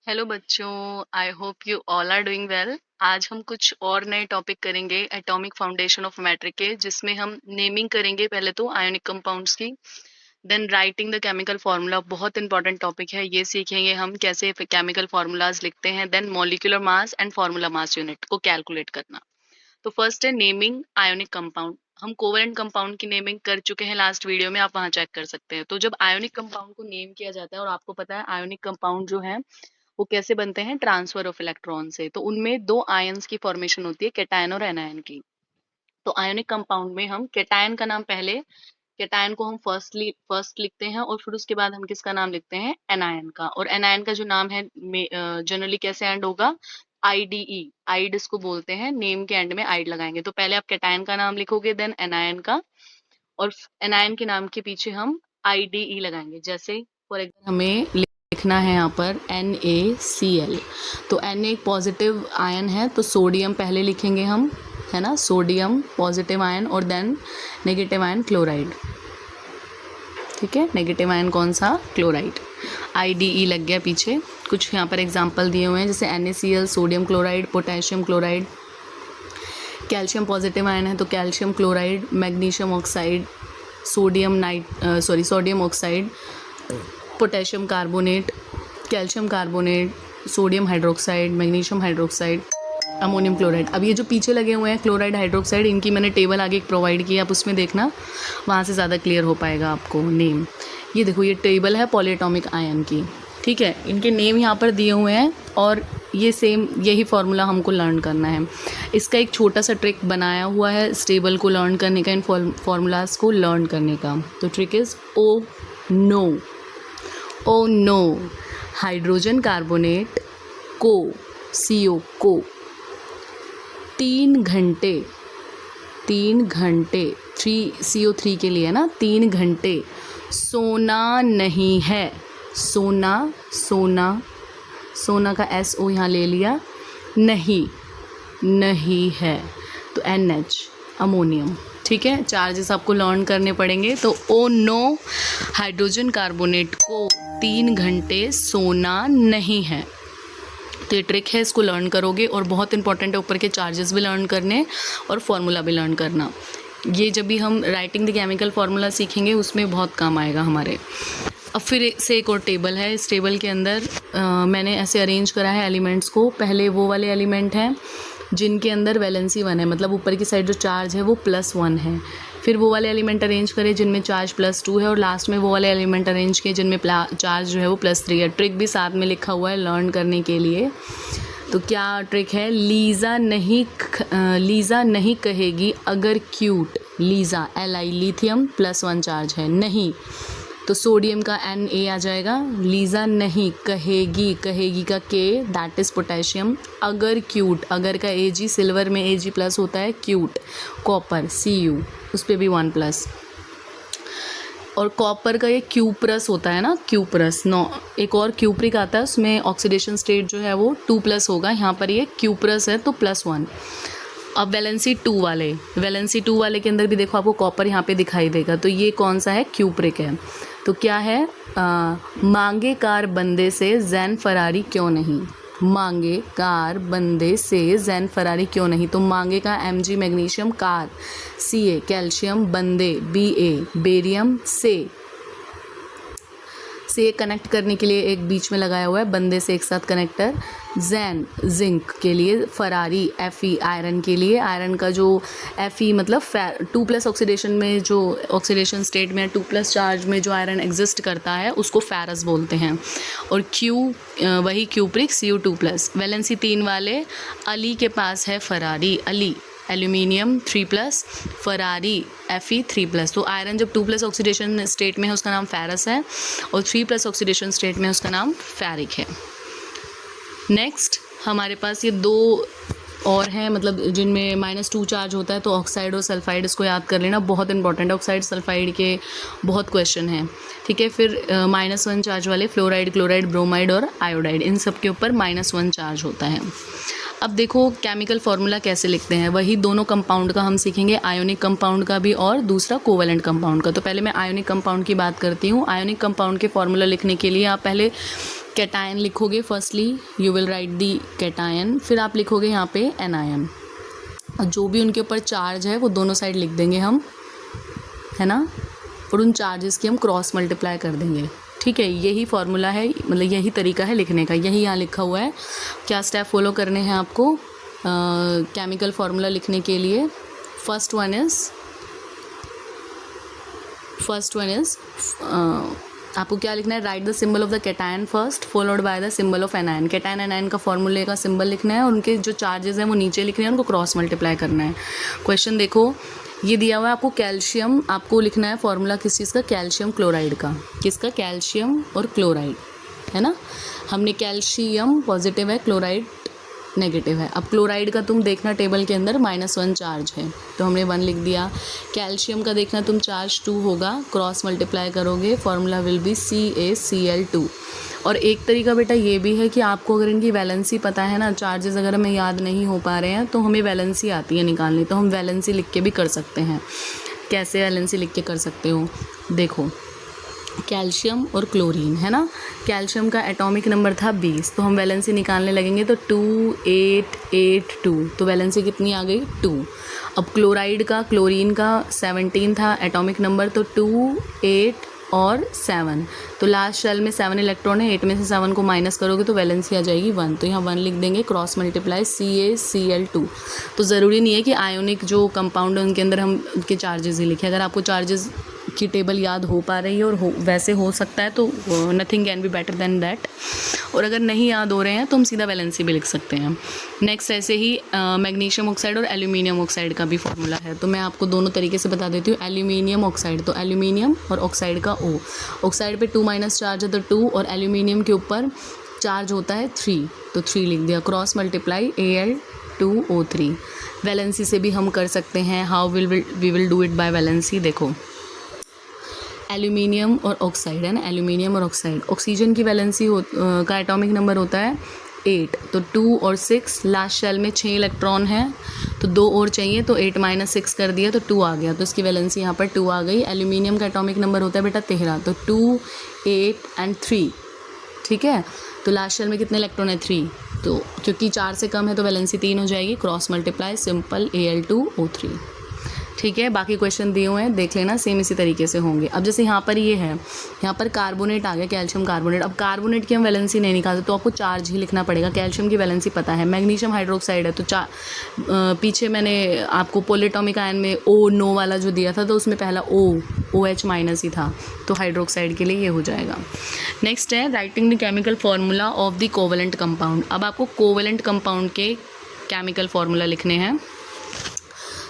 Hello बच्चों, I hope you all are doing well. आज हम कुछ और नए टॉपिक करेंगे एटॉमिक फाउंडेशन ऑफ मैटर के, जिसमें हम नेमिंग करेंगे पहले तो आयोनिक कंपाउंड्स की, then writing the chemical formula. बहुत इंपॉर्टेंट टॉपिक है ये, सीखेंगे हम कैसे केमिकल फार्मूलाज लिखते हैं, then molecular mass and formula mass unit को कैलकुलेट करना। तो फर्स्ट है नेमिंग आयोनिक कंपाउंड। हम कोवेलेंट कंपाउंड की नेमिंग कर चुके हैं लास्ट वीडियो में, आप वहां चेक कर सकते हैं। तो जब आयोनिक कंपाउंड को नेम किया जाता है, और आपको पता है आयोनिक कंपाउंड जो है वो कैसे बनते हैं, ट्रांसफर ऑफ इलेक्ट्रॉन से। तो उनमें दो आयंस की फॉर्मेशन होती है, कैटायन और एनायन की। तो आयोनिक कंपाउंड में हम कैटायन का नाम पहले, कैटायन को हम फर्स्ट लिखते हैं, और फिर उसके बाद हम किसका नाम लिखते हैं, एनायन का। और एनायन का जो नाम है जनरली कैसे एंड होगा, आईडीई, आइड इसको बोलते हैं, नेम के एंड में आइड लगाएंगे। तो पहले आप कैटायन का नाम लिखोगे, देन एनायन का, और एनायन के नाम के पीछे हम आईडीई लगाएंगे। जैसे फॉर एग्जाम्पल हमें लिखना है यहाँ पर NaCl, तो Na एक पॉजिटिव आयन है, तो सोडियम पहले लिखेंगे हम, है ना, सोडियम पॉजिटिव आयन, और देन नेगेटिव आयन क्लोराइड। ठीक है, नेगेटिव आयन कौन सा, क्लोराइड। IDE लग गया पीछे। कुछ यहाँ पर एग्जाम्पल दिए हुए हैं, जैसे NaCl, sodium chloride, potassium chloride. Calcium positive ion है तो calcium chloride, magnesium oxide, sodium oxide, potassium carbonate, calcium carbonate, sodium hydroxide, magnesium hydroxide, ammonium chloride. अब ये जो पीछे लगे हुए हैं क्लोराइड, हाइड्रोक्साइड, इनकी मैंने टेबल आगे प्रोवाइड की, आप उसमें देखना, वहाँ से ज़्यादा क्लियर हो पाएगा आपको नेम। ये देखो, ये टेबल है पॉलीएटॉमिक आयन की, ठीक है, इनके नेम यहाँ पर दिए हुए हैं, और ये सेम यही फार्मूला हमको लर्न करना है। इसका एक छोटा सा ट्रिक बनाया हुआ है इस टेबल को लर्न करने का, इन फार्मूलाज को लर्न करने का। तो trick is oh no, hydrogen carbonate को, CO को 3 घंटे 3 CO3 के लिए ना, 3 घंटे सोना नहीं है। सोना का SO यहाँ ले लिया, नहीं है, तो NH, अमोनियम। ठीक है, चार्जेस आपको लर्न करने पड़ेंगे। तो ओ नो, हाइड्रोजन कार्बोनेट को 3 घंटे सोना नहीं है। तो ये ट्रिक है, इसको लर्न करोगे, और बहुत इंपॉर्टेंट है ऊपर के चार्जेस भी लर्न करने और फॉर्मूला भी लर्न करना। ये जब भी हम राइटिंग द केमिकल फार्मूला सीखेंगे उसमें बहुत काम आएगा हमारे। अब फिर से एक और टेबल है, इस टेबल के अंदर मैंने ऐसे अरेंज करा है एलिमेंट्स को। पहले वो वाले एलिमेंट हैं जिनके अंदर वैलेंसी 1 है, मतलब ऊपर की साइड जो चार्ज है वो +1 है। फिर वो वाले एलिमेंट अरेंज करें जिनमें चार्ज +2 है, और लास्ट में वो वाले एलिमेंट अरेंज किए जिनमें चार्ज जो है वो +3 है। ट्रिक भी साथ में लिखा हुआ है लर्न करने के लिए। तो क्या ट्रिक है, लीज़ा नहीं कहेगी अगर cute, Lisa LI, lithium +1 charge है, नहीं, तो सोडियम का Na आ जाएगा। लीज़ा नहीं कहेगी का K, दैट इज़ पोटेशियम। अगर क्यूट, अगर का Ag, सिल्वर में Ag+ होता है, क्यूट। कॉपर Cu, उस पर भी 1+, और कॉपर का ये क्यूप्रस होता है ना, क्यूप्रस, नो, एक और क्यूप्रिक आता है, उसमें ऑक्सीडेशन स्टेट जो है वो 2+ होगा, यहाँ पर ये क्यूप्रस है तो +1। अब वैलेंसी 2 वाले के अंदर भी देखो, आपको कॉपर यहाँ पे दिखाई देगा, तो ये कौन सा है, क्यूप्रिक है। तो क्या है, मांगे कार बंदे से जैन फरारी क्यों नहीं, मांगे कार बंदे से जैन फरारी क्यों नहीं। तो मांगे का Mg magnesium, car Ca, calcium, बंदे Ba, बेरियम से कनेक्ट करने के लिए एक बीच में लगाया हुआ है, बंदे से एक साथ कनेक्टर। जैन जिंक के लिए, फरारी Fe आयरन के लिए, आयरन का जो Fe मतलब 2+ ऑक्सीडेशन में, जो ऑक्सीडेशन स्टेट में 2+ चार्ज में जो आयरन एग्जिस्ट करता है उसको फेरस बोलते हैं। और Q वही क्यूप्रिक, Cu2+। वैलेंसी 3 वाले, अली के पास है Ferrari, Ali aluminium 3+, Ferrari Fe 3+। तो आयरन जब 2+ ऑक्सीडेशन स्टेट में है उसका नाम फेरस है, और 3+ ऑक्सीडेशन स्टेट में उसका नाम फेरिक है। नेक्स्ट हमारे पास ये 2 और हैं, मतलब जिनमें -2 चार्ज होता है, तो ऑक्साइड और सल्फाइड, इसको याद कर लेना, बहुत इंपॉर्टेंट है। ऑक्साइड सल्फाइड के बहुत क्वेश्चन हैं, ठीक है। फिर -1 चार्ज वाले फ्लोराइड, क्लोराइड, ब्रोमाइड और आयोडाइड, इन सब के ऊपर -1 चार्ज होता है। अब देखो केमिकल फार्मूला कैसे लिखते हैं, वही दोनों कंपाउंड का हम सीखेंगे, आयोनिक कंपाउंड का भी और दूसरा कोवेलेंट कंपाउंड का। तो पहले मैं आयोनिक कंपाउंड की बात करती हूँ। आयोनिक कंपाउंड के फार्मूला लिखने के लिए आप पहले कैटायन लिखोगे, firstly you will write the cation, फिर आप लिखोगे यहाँ पे एनायन, और जो भी उनके ऊपर चार्ज है वो दोनों साइड लिख देंगे हम, है ना, और उन चार्जेस की हम क्रॉस मल्टीप्लाई कर देंगे। ठीक है, यही फार्मूला है, मतलब यही तरीका है लिखने का, यही यहाँ लिखा हुआ है। क्या स्टेप फॉलो करने हैं आपको केमिकल फार्मूला लिखने के लिए? फर्स्ट वन इज़ आपको क्या लिखना है? Write the symbol of the cation first followed by the symbol of anion. Cation anion का फॉर्मूले का सिंबल लिखना है, और उनके जो चार्जेस हैं वो नीचे लिखने हैं, उनको क्रॉस मल्टीप्लाई करना है। क्वेश्चन देखो, ये दिया हुआ है आपको कैल्शियम, आपको लिखना है फॉर्मूला किस चीज़ का? कैल्शियम क्लोराइड का। किसका? कैल्शियम और क्लोराइड, है ना। हमने कैल्शियम पॉजिटिव है, क्लोराइड नेगेटिव है। अब क्लोराइड का तुम देखना टेबल के अंदर -1 चार्ज है, तो हमने 1 लिख दिया। कैल्शियम का देखना तुम चार्ज 2 होगा, क्रॉस मल्टीप्लाई करोगे, फॉर्मूला विल बी CaCl2। और एक तरीका बेटा ये भी है कि आपको अगर इनकी वैलेंसी पता है ना, चार्जेस अगर हमें याद नहीं हो पा रहे हैं तो हमें वैलेंसी आती है निकालनी, तो हम वैलेंसी लिख के भी कर सकते हैं। कैसे वैलेंसी लिख के कर सकते हो? देखो, कैल्शियम और क्लोरीन, है ना। कैल्शियम का एटॉमिक नंबर था 20, तो हम वैलेंसी निकालने लगेंगे तो 2882, तो वैलेंसी कितनी आ गई? 2। अब क्लोरीन का 17 था एटॉमिक नंबर, तो 2, 8 और 7, तो लास्ट शेल में 7 इलेक्ट्रॉन है, 8 में से 7 को माइनस करोगे तो वैलेंसी आ जाएगी 1, तो यहाँ 1 लिख देंगे, क्रॉस मल्टीप्लाई CaCl2। तो ज़रूरी नहीं है कि आयोनिक जो कंपाउंड है उनके अंदर हम उनके चार्जेस ही लिखें। अगर आपको चार्जेस की टेबल याद हो पा रही है और वैसे हो सकता है तो nothing can be better than that, और अगर नहीं याद हो रहे हैं तो हम सीधा वैलेंसी भी लिख सकते हैं। नेक्स्ट ऐसे ही मैग्नीशियम ऑक्साइड और एल्यूमिनियम ऑक्साइड का भी फॉर्मूला है, तो मैं आपको दोनों तरीके से बता देती हूँ। एल्यूमिनियम ऑक्साइड, तो एल्यूमिनियम और ऑक्साइड का O, ऑक्साइड पे 2- चार्ज है तो 2, और एल्यूमिनियम के ऊपर चार्ज होता है 3, तो 3 लिख दिया, क्रॉस मल्टीप्लाई Al2O3। वैलेंसी से भी हम कर सकते हैं। How we will do it by valency? देखो, एल्यूमिनियम और ऑक्साइड है ना, एल्यूमिनियम और ऑक्साइड, ऑक्सीजन की वैलेंसी का एटॉमिक नंबर होता है 8, तो 2 और 6, लास्ट शेल में 6 इलेक्ट्रॉन है तो 2 और चाहिए, तो 8 - 6 कर दिया तो 2 आ गया, तो इसकी वैलेंसी यहाँ पर 2 आ गई। एल्यूमिनियम का एटॉमिक नंबर होता है बेटा 13, तो 2, 8 एंड 3, ठीक है। तो लास्ट शेल में कितने इलेक्ट्रॉन है? 3, तो क्योंकि 4 से कम है तो वैलेंसी 3 हो जाएगी, क्रॉस मल्टीप्लाई सिंपल Al2O3। ठीक है, बाकी क्वेश्चन दिए हुए हैं, देख लेना, सेम इसी तरीके से होंगे। अब जैसे यहाँ पर ये है, यहाँ पर कार्बोनेट आ गया, कैल्शियम कार्बोनेट। अब कार्बोनेट की हम वैलेंसी नहीं निकालते तो आपको चार्ज ही लिखना पड़ेगा। कैल्शियम की वैलेंसी पता है, मैग्नीशियम हाइड्रोक्साइड है तो पीछे मैंने आपको पोलिटॉमिक आयन में O No वाला जो दिया था तो उसमें पहला OH- ही था, तो हाइड्रोक्साइड के लिए ये हो जाएगा। नेक्स्ट है writing the chemical formula of the covalent compound. अब आपको कोवेलेंट कंपाउंड के केमिकल फार्मूला लिखने हैं।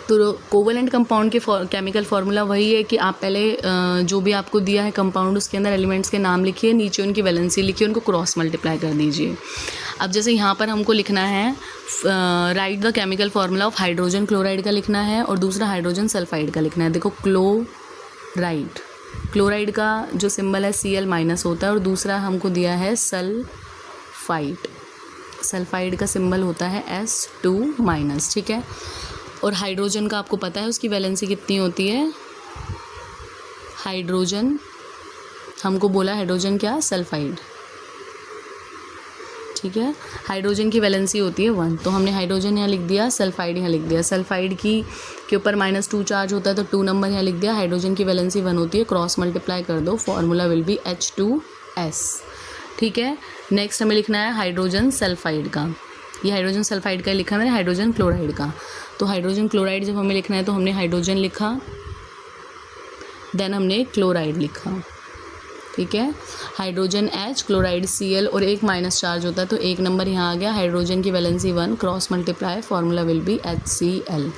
तो कोवेलेंट कंपाउंड के केमिकल फार्मूला वही है कि आप पहले जो भी आपको दिया है कंपाउंड उसके अंदर एलिमेंट्स के नाम लिखिए, नीचे उनकी वैलेंसी लिखिए, उनको क्रॉस मल्टीप्लाई कर दीजिए। अब जैसे यहाँ पर हमको लिखना है write the chemical formula of hydrogen chloride का लिखना है और दूसरा हाइड्रोजन सल्फाइड का लिखना है। देखो, क्लोराइड का जो सिंबल है Cl- होता है और दूसरा हमको दिया है सल्फाइड का सिंबल होता है S2-, ठीक है। और हाइड्रोजन का आपको पता है उसकी वैलेंसी कितनी होती है। हाइड्रोजन हमको बोला, हाइड्रोजन क्या? सल्फाइड, ठीक है। हाइड्रोजन की वैलेंसी होती है 1, तो हमने हाइड्रोजन यहाँ लिख दिया, सल्फाइड यहाँ लिख दिया। सल्फाइड की के ऊपर -2 चार्ज होता है तो 2 नंबर यहाँ लिख दिया। हाइड्रोजन की वैलेंसी 1 होती है, क्रॉस मल्टीप्लाई कर दो, फॉर्मूला विल बी H2S, ठीक है। नेक्स्ट हमें लिखना है हाइड्रोजन सल्फाइड का। ये हाइड्रोजन सल्फाइड का लिखा है मैंने, हाइड्रोजन क्लोराइड का। तो हाइड्रोजन क्लोराइड जब हमें लिखना है तो हमने हाइड्रोजन लिखा, देन हमने क्लोराइड लिखा, ठीक है। हाइड्रोजन H, क्लोराइड Cl और एक माइनस चार्ज होता है तो 1 नंबर यहाँ आ गया। हाइड्रोजन की valency 1, cross multiply, formula will be HCl,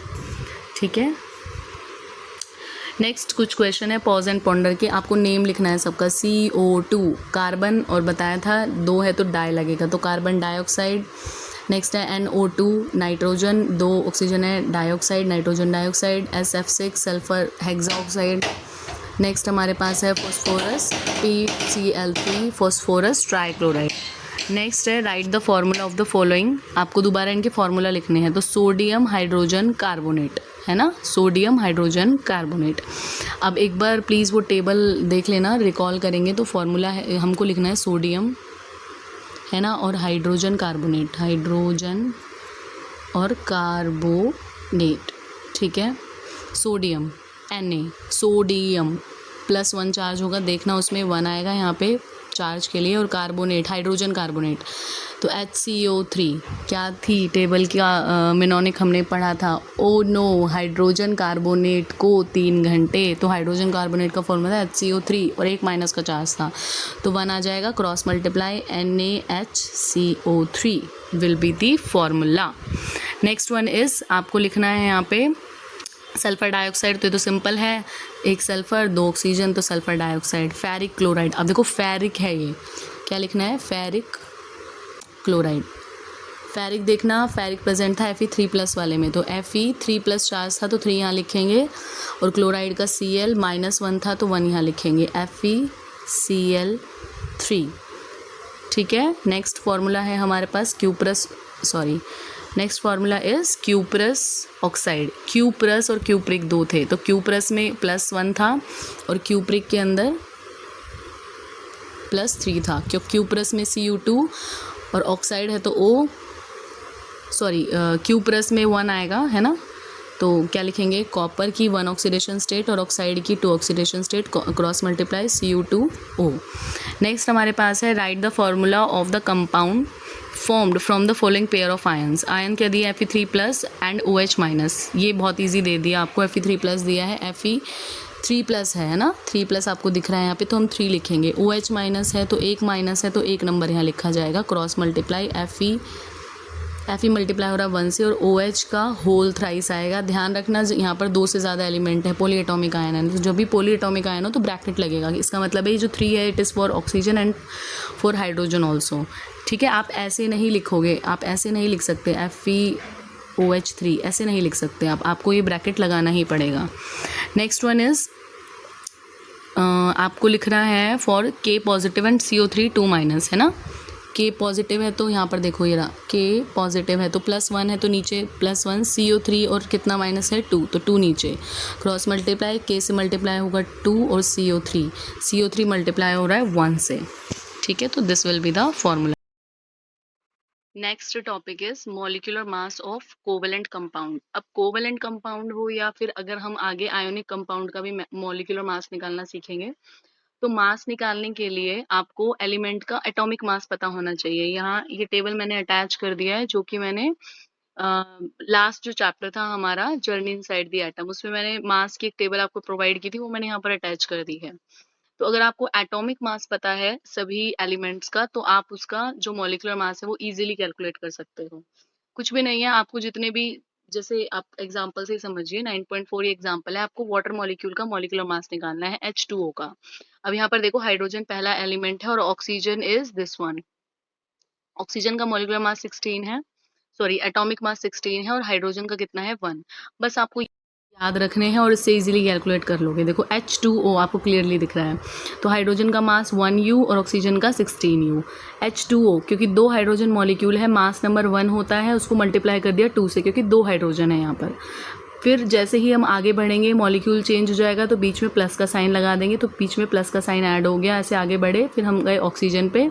ठीक है। नेक्स्ट कुछ क्वेश्चन है पॉज एंड पॉन्डर के, आपको नेम लिखना है सबका। CO2 कार्बन और बताया था 2 है तो डाई लगेगा, तो कार्बन डाइऑक्साइड। नेक्स्ट है NO2 नाइट्रोजन, 2 ऑक्सीजन है, dioxide nitrogen dioxide. SF6 sulphur hexaoxide. Next हमारे पास है phosphorus PCl3 phosphorus trichloride. Next है write the formula of the following, आपको दोबारा इनके फॉर्मूला लिखने हैं। तो सोडियम हाइड्रोजन कार्बोनेट है ना, सोडियम हाइड्रोजन कार्बोनेट। अब एक बार प्लीज़ वो टेबल देख लेना, रिकॉल करेंगे तो फॉर्मूला है हमको लिखना है सोडियम है ना, और हाइड्रोजन कार्बोनेट, हाइड्रोजन और कार्बोनेट, ठीक है। सोडियम Na, सोडियम +1 चार्ज होगा, देखना उसमें 1 आएगा यहाँ पे चार्ज के लिए, और कार्बोनेट, हाइड्रोजन कार्बोनेट तो HCO3 क्या थी टेबल का मिनोनिक हमने पढ़ा था, ओ नो, हाइड्रोजन कार्बोनेट को 3 घंटे, तो हाइड्रोजन कार्बोनेट का फॉर्मूला HCO3 और एक माइनस का चार्ज था तो 1 आ जाएगा, cross multiply NaHCO3 will be the formula. Next one is आपको लिखना है यहाँ पे सल्फर डाइऑक्साइड, तो ये तो सिंपल है, एक सल्फर 2 ऑक्सीजन तो सल्फर डाइऑक्साइड। फेरिक क्लोराइड, अब देखो फेरिक है, ये क्या लिखना है, फेरिक क्लोराइड। फेरिक देखना, फेरिक प्रेजेंट था Fe3+ वाले में, तो Fe3+ चार्ज था तो 3 यहाँ लिखेंगे, और क्लोराइड का Cl -1 था तो 1 यहाँ लिखेंगे, FeCl3, ठीक है। नेक्स्ट फार्मूला है हमारे पास next formula is cuprous oxide. Cuprous और क्यूप्रिक 2 थे, तो क्यूप्रस में +1 था और क्यूप्रिक के अंदर +3 था, क्यों क्यूप्रस में Cu2 और ऑक्साइड है तो क्यूप्रस में 1 आएगा, है ना, तो क्या लिखेंगे, कॉपर की 1 ऑक्सीडेशन स्टेट और ऑक्साइड की 2 oxidation state, cross multiply Cu2O। Next हमारे पास है write the formula of the compound formed from the following pair of ions. Ion क्या दिया, Fe3+ एंड OH-, ये बहुत ईजी दे दिया आपको, Fe3+ दिया है, Fe3+ है ना, 3+ आपको दिख रहा है यहाँ पे, तो हम 3 लिखेंगे। OH- है तो एक माइनस है तो एक नंबर यहाँ लिखा जाएगा, क्रॉस मल्टीप्लाई Fe मल्टीप्लाई हो रहा है 1 से, और OH का होल थ्राइस आएगा। ध्यान रखना यहाँ पर 2 से ज़्यादा एलिमेंट है, पॉली एटॉमिक आयन है, तो जब भी पॉली एटॉमिक आयन हो तो ब्रैकेट लगेगा, इसका मतलब है ये जो 3 है it is for oxygen and for hydrogen also, ठीक है। आप ऐसे नहीं लिखोगे, आप ऐसे नहीं लिख सकते, FeOH3 ऐसे नहीं लिख सकते आप, आपको ये ब्रैकेट लगाना ही पड़ेगा। नेक्स्ट वन इज़ आपको लिखना है for K positive and CO3 2- है ना, K पॉजिटिव है तो यहाँ पर देखो ये रहा, K पॉजिटिव है तो +1 है तो नीचे +1, CO3 और कितना माइनस है 2, तो 2 नीचे, क्रॉस मल्टीप्लाई K से मल्टीप्लाई होगा 2 और CO3 मल्टीप्लाई हो रहा है 1 से, ठीक है, तो this will be the formula. Next topic is molecular mass of covalent compound. अब कोवेलेंट कंपाउंड हो या फिर अगर हम आगे आयोनिक कंपाउंड का भी मॉलिक्यूलर मास निकालना सीखेंगे, तो मास निकालने के लिए आपको एलिमेंट का एटॉमिक मास पता होना चाहिए। यहाँ ये टेबल मैंने अटैच कर दिया है, जो कि मैंने लास्ट जो चैप्टर था हमारा जर्नी इनसाइड द एटम, उसमें मैंने मास की एक टेबल आपको प्रोवाइड की थी, वो मैंने यहाँ पर अटैच कर दी है। तो अगर आपको एटॉमिक मास पता है सभी एलिमेंट्स का, तो आप उसका जो मॉलिक्यूलर मास है वो इजीली कैलकुलेट कर सकते हो। कुछ भी नहीं है, आपको जितने भी, जैसे आप एग्जांपल से समझिए 9.4 ये एग्जांपल है, आपको वाटर मॉलिक्यूल का मॉलिक्यूलर मास निकालना है H2O का। अब यहाँ पर देखो हाइड्रोजन पहला एलिमेंट है और oxygen is this one. Oxygen का मॉलिक्यूलर मास 16 है, सॉरी एटॉमिक मास 16 है, और हाइड्रोजन का कितना है 1। बस आपको याद रखने हैं और इससे इजीली कैलकुलेट कर लोगे। देखो H2O आपको क्लियरली दिख रहा है, तो हाइड्रोजन का मास 1U और ऑक्सीजन का 16U। H2O क्योंकि 2 हाइड्रोजन मॉलिक्यूल है, मास नंबर 1 होता है, उसको मल्टीप्लाई कर दिया 2 से, क्योंकि 2 हाइड्रोजन है यहाँ पर। फिर जैसे ही हम आगे बढ़ेंगे मॉलिक्यूल चेंज हो जाएगा तो बीच में प्लस का साइन लगा देंगे, तो बीच में प्लस का साइन ऐड हो गया, ऐसे आगे बढ़े। फिर हम गए ऑक्सीजन पे,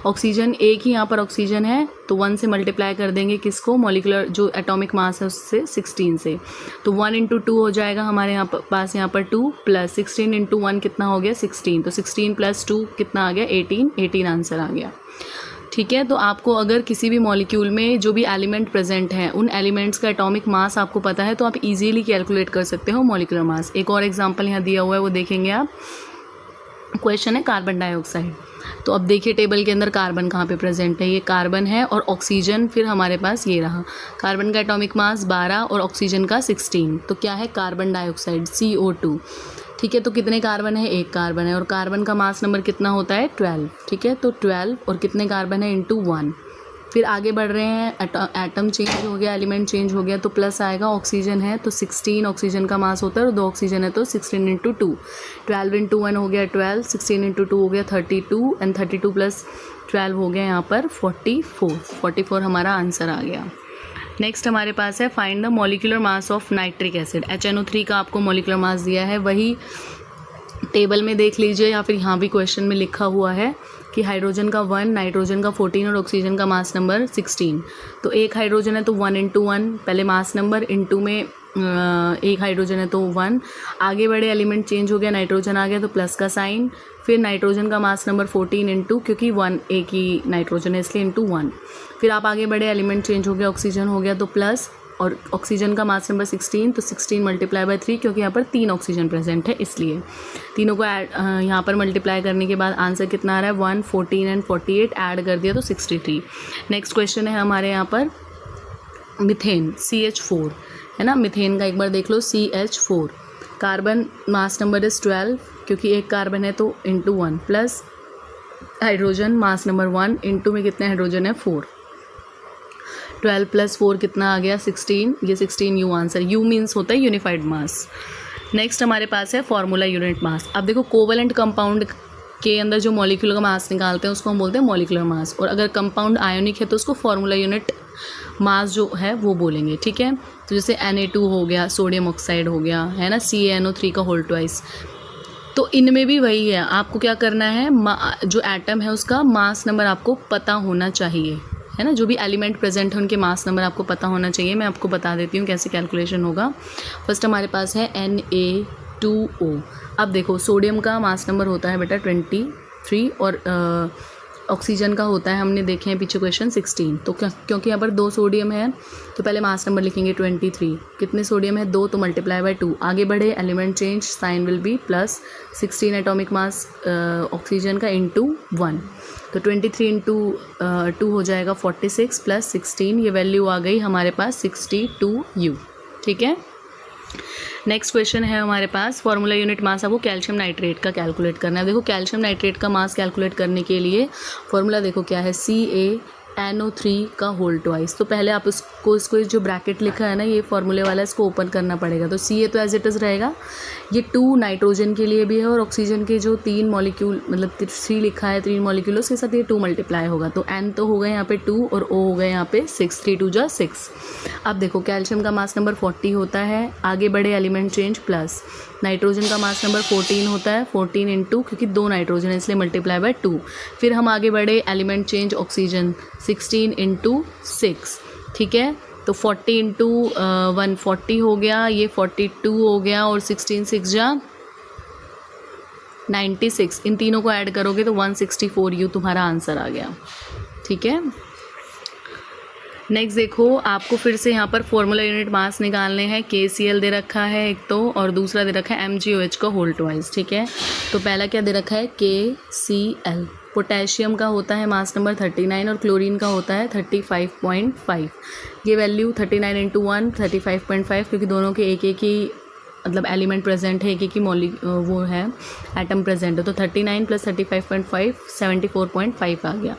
ऑक्सीजन एक ही यहाँ पर ऑक्सीजन है तो 1 से मल्टीप्लाई कर देंगे किसको, मॉलिक्यूलर जो एटॉमिक मास है उससे 16 से, तो 1 × 2 हो जाएगा हमारे यहाँ पास, यहाँ पर 2 प्लस 16 × 1 कितना हो गया 16, तो 16 + 2 कितना आ गया 18 आंसर आ गया। ठीक है, तो आपको अगर किसी भी मॉलिक्यूल में जो भी एलिमेंट प्रेजेंट हैं उन एलिमेंट्स का एटॉमिक मास आपको पता है तो आप इजीली कैलकुलेट कर सकते हो मॉलिक्यूलर मास। एक और एग्जांपल यहाँ दिया हुआ है वो देखेंगे आप। क्वेश्चन है कार्बन डाइऑक्साइड, तो अब देखिए टेबल के अंदर कार्बन कहाँ पे प्रेजेंट है, ये कार्बन है और ऑक्सीजन फिर हमारे पास ये रहा। कार्बन का एटॉमिक मास 12 और ऑक्सीजन का 16, तो क्या है कार्बन डाइऑक्साइड CO2। ठीक है, तो कितने कार्बन है, एक कार्बन है, और कार्बन का मास नंबर कितना होता है 12। ठीक है, तो 12 और कितने कार्बन है × 1। फिर आगे बढ़ रहे हैं, एटम चेंज हो गया, एलिमेंट चेंज हो गया, तो प्लस आएगा, ऑक्सीजन है तो 16 ऑक्सीजन का मास होता है और 2 ऑक्सीजन है तो 16 × 2, 12 × 1 हो गया 12, 16 × 2 हो गया 32 एंड 32 + 12 हो गया यहाँ पर 44 हमारा आंसर आ गया। नेक्स्ट हमारे पास है find the molecular mass of nitric acid. HNO3 का आपको मॉलिक्यूलर मास दिया है, वही टेबल में देख लीजिए या फिर यहाँ भी क्वेश्चन में लिखा हुआ है कि हाइड्रोजन का 1, नाइट्रोजन का 14 और ऑक्सीजन का मास नंबर 16। तो एक हाइड्रोजन है तो 1 × 1 पहले मास नंबर, इनटू में एक हाइड्रोजन है तो 1। आगे बढ़े एलिमेंट चेंज हो गया, नाइट्रोजन आ गया तो प्लस का साइन, फिर नाइट्रोजन का मास नंबर 14 इंटू, क्योंकि 1 एक ही नाइट्रोजन है इसलिए इंटू 1। फिर आप आगे बढ़े एलिमेंट चेंज हो गया, ऑक्सीजन हो गया तो प्लस, और ऑक्सीजन का मास नंबर 16 तो 16 मल्टीप्लाई बाय 3, क्योंकि यहाँ पर 3 ऑक्सीजन प्रेजेंट है इसलिए। तीनों को ऐड यहाँ पर मल्टीप्लाई करने के बाद आंसर कितना आ रहा है 1, 14 एंड 48 ऐड कर दिया तो 63। नेक्स्ट क्वेश्चन है हमारे यहाँ पर मिथेन CH4 है ना। मिथेन का एक बार देख लो, CH4 carbon mass number is 12, क्योंकि एक कार्बन है तो into 1, plus hydrogen mass number 1, into में कितने हाइड्रोजन है 4। 12 + 4 कितना आ गया 16, ये 16 U आंसर। U मीन्स होता है यूनिफाइड मास। नेक्स्ट हमारे पास है फॉर्मूला यूनिट मास। अब देखो कोवेलेंट कंपाउंड के अंदर जो मॉलिक्यूल का मास निकालते हैं उसको हम बोलते हैं मॉलिक्यूलर मास, और अगर कंपाउंड आयोनिक है तो उसको फॉर्मूला यूनिट मास जो है वो बोलेंगे, ठीक है। तो जैसे Na2 हो गया, सोडियम ऑक्साइड हो गया, है ना, CaNO3 का होल ट्वाइस। तो इनमें भी वही है, आपको क्या करना है, जो एटम है उसका मास नंबर आपको पता होना चाहिए, है ना। जो भी एलिमेंट प्रेजेंट है उनके मास नंबर आपको पता होना चाहिए। मैं आपको बता देती हूँ कैसे कैलकुलेशन होगा। फर्स्ट हमारे पास है Na2O। अब देखो सोडियम का मास नंबर होता है बेटा 23, और ऑक्सीजन का होता है, हमने देखे हैं पीछे क्वेश्चन 16। तो क्योंकि यहाँ पर 2 सोडियम है तो पहले मास नंबर लिखेंगे 23। कितने सोडियम है 2, तो मल्टीप्लाई बाय 2। आगे बढ़े element change, sign will be plus 16 atomic mass oxygen का इंटू 1। तो 23 इंटू 2 हो जाएगा 46 प्लस 16, ये वैल्यू आ गई हमारे पास 62U, ठीक है। नेक्स्ट क्वेश्चन है हमारे पास फॉर्मूला यूनिट मास, आपको कैल्शियम नाइट्रेट का कैलकुलेट करना है। देखो कैल्शियम नाइट्रेट का मास कैलकुलेट करने के लिए फॉर्मूला देखो क्या है, CaNO3 का होल ट्वाइस। तो पहले आप इसको जो ब्रैकेट लिखा है ना ये फॉर्मूले वाला, इसको ओपन करना पड़ेगा। तो Ca तो एज इट इज़ रहेगा, ये 2 नाइट्रोजन के लिए भी है, और ऑक्सीजन के जो 3 मॉलिक्यूल मतलब 3 लिखा है 3 मॉलिक्यूल, उसके साथ ये 2 मल्टीप्लाई होगा। तो N तो हो गए यहाँ पे 2 और O हो गए यहाँ पे 6, 3 2 जा 6। अब देखो कैल्शियम का मास नंबर 40 होता है, आगे बढ़े एलिमेंट चेंज, प्लस नाइट्रोजन का मास नंबर 14 होता है, 14 इंटू, क्योंकि 2 नाइट्रोजन है इसलिए मल्टीप्लाई बाय 2। फिर हम आगे बढ़े एलिमेंट चेंज ऑक्सीजन 16 इंटू 6, ठीक है। तो 40 इंटू 140 हो गया, ये 42 हो गया, और 16 6 जा 96। इन तीनों को ऐड करोगे तो 164U तुम्हारा आंसर आ गया, ठीक है। नेक्स्ट देखो, आपको फिर से यहाँ पर फॉर्मूला यूनिट मास निकालने हैं। KCl दे रखा है एक तो, और दूसरा दे रखा है MgOH का होल ट्वाइस, ठीक है। तो पहला क्या दे रखा है KCl। पोटेशियम का होता है मास नंबर 39 और क्लोरीन का होता है 35.5। ये वैल्यू 39 इंटू 1 35.5, क्योंकि दोनों के एक एक ही मतलब एलिमेंट प्रेजेंट है, एक एक ही वो है एटम प्रेजेंट है। तो 39 + 35.5 74.5 आ गया।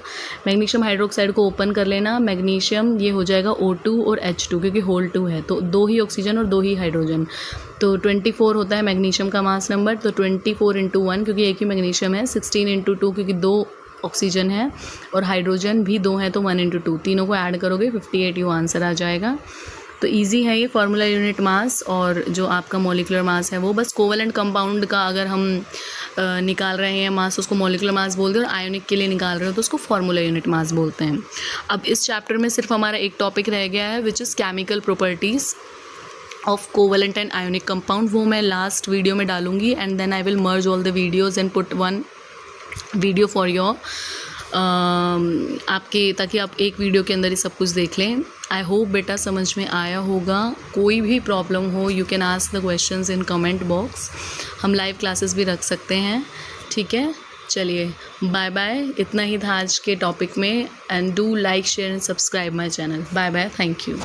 मैग्नीशियम हाइड्रोक्साइड को ओपन कर लेना, मैग्नीशियम ये हो जाएगा O2 और H2, क्योंकि होल 2 है तो 2 ही ऑक्सीजन और 2 ही हाइड्रोजन। तो 24 होता है मैग्नीशियम का मास नंबर, तो 24 इंटू 1 क्योंकि एक ही मैग्नीशियम है, 16 इंटू 2 क्योंकि 2 ऑक्सीजन है और हाइड्रोजन भी 2 है तो 1 इंटू 2, तीनों को ऐड करोगे 58U आंसर आ जाएगा। तो इजी है ये फार्मूला यूनिट मास, और जो आपका मॉलिक्यूलर मास है वो बस कोवेलेंट कंपाउंड का अगर हम निकाल रहे हैं मास उसको मॉलिक्यूलर मास बोलते हैं, और आयोनिक के लिए निकाल रहे हो तो उसको फार्मूला यूनिट मास बोलते हैं। अब इस चैप्टर में सिर्फ हमारा एक टॉपिक रह गया है which is chemical properties of covalent and ionic compound, वो मैं लास्ट वीडियो में डालूंगी, and then I will merge all the videos and put one video for your आपके, ताकि आप एक वीडियो के अंदर ही सब कुछ देख लें। आई होप बेटा समझ में आया होगा। कोई भी प्रॉब्लम हो you can ask the questions in comment box, हम लाइव क्लासेस भी रख सकते हैं, ठीक है। चलिए बाय बाय, इतना ही था आज के टॉपिक में, and do like share and subscribe my channel. Bye bye, thank you.